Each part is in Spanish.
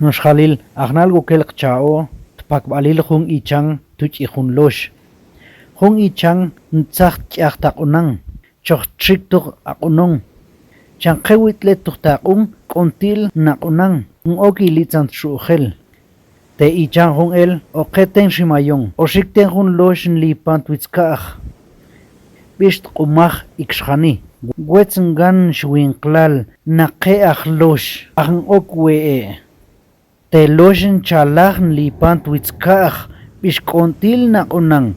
Nos Khalil agnal gokel chao tpak balil hung ichang tuch ihun losh hung ichang ntsach chak tak unang choch trik tuk akunong chang khewit le tuk takung kontil nak unang oki litan shukhel te ichang hung el oketen shimayong oshikten hun losh lipan twitskach bist qumach ikshani gwetsengan shwinklal naqe akhlosh ang okwe te loshin chalach lipan twitskach bishkontil na unang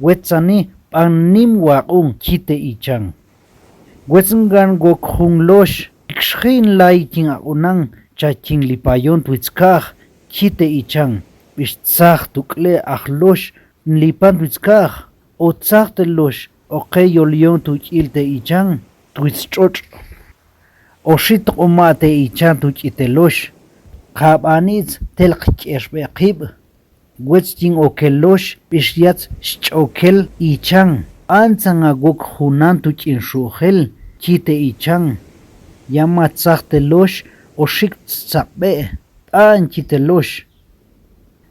wetsani panim waung chite ichang wetsengan gokhung losh ikshrin laiking unang chaching lipayon twitskach chite ichang bishtsach tukle akhlosh lipan twitskach otsach te losh okay yolion tuchilte ichang twitschot oshit umate ichang tuchite losh Kabanitz telqich erbeqib wetsting okelosh bishyat shokel ichang ansanga gok hunan tuchin shuhel chite ichang yamatsach telosh oshik tsabe an chitelosh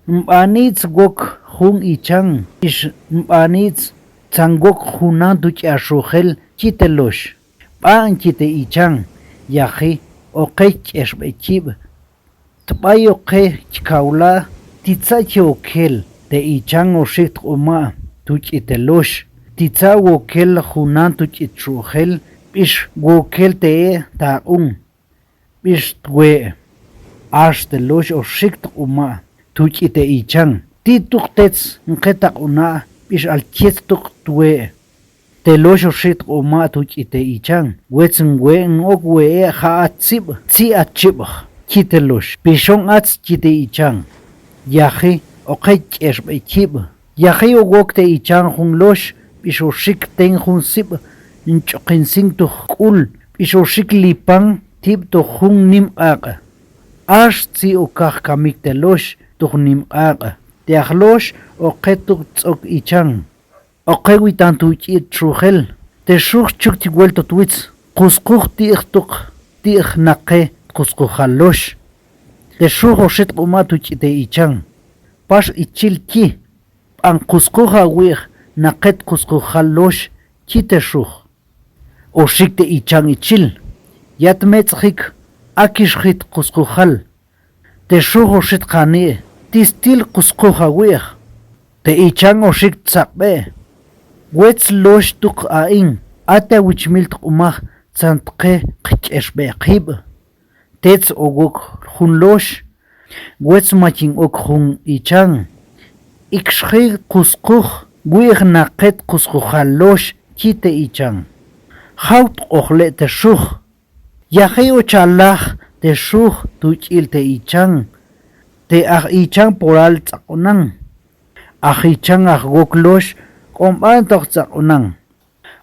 mbanitz gok hun ichang ish mbanitz tsangok hunan tuchia shuhel chitelosh an chite ichang yahi okech erbeqib Tbayo ke chkaula titsa chokel te ichang oshit uma tuch itelosh titsa wokel hunan tuch itruhel bish wokel te taung bish twe ash telosh oshit uma tuch ite ichang tituktets nketa una bish alchetuk twe telosh oshit uma tuch ite ichang wetsngwe ngokwe haatsib tsi achib Kitelosh, Pishon ats chite ichang. Yahi, okech erbeikib. Yahi ogokte ichang hun losh, pishoshik ten hun sib, nchokinsing to kul, pishoshik lipang, tib to hun nim aga. Ash tsi okach kamik te losh, to nim aga. Teachlosh, oketuk tzok ichang. Okewitan tu it truhel. Te shuk chuk tiguel to twits. Kuskuk tichtuk, tich nake. Kuskuhalosh te shuho shit umatu chite ichang pas ichil ki an kuskuha wih naqet kuskuhalosh chite shuh o shikte ichang ichil yatmetzhik akishhit kuskuhal te shuho shit khani tistil kuskuha wih te ichang o shik tsakbe wets losh tuk aing ata wichmilt umah tsantqe qcheshbe qib Tets ogok hun losh, wets machin ok hun ichang. Ikshri kuskuh, guir naqet kuskuhalosh chite ichang. Haut okle te shuh. Yahe ochalach te shuh tuchil te ichang. Te ichang poral tsakunang. Ichang gok losh, komban tok tsakunang.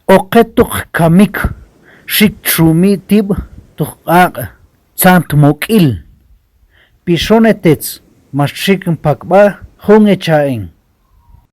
Oketuk kamik, shik trumi tib tuk Sant mokil. Pishonetets, mashik pakba, hunge chaeng.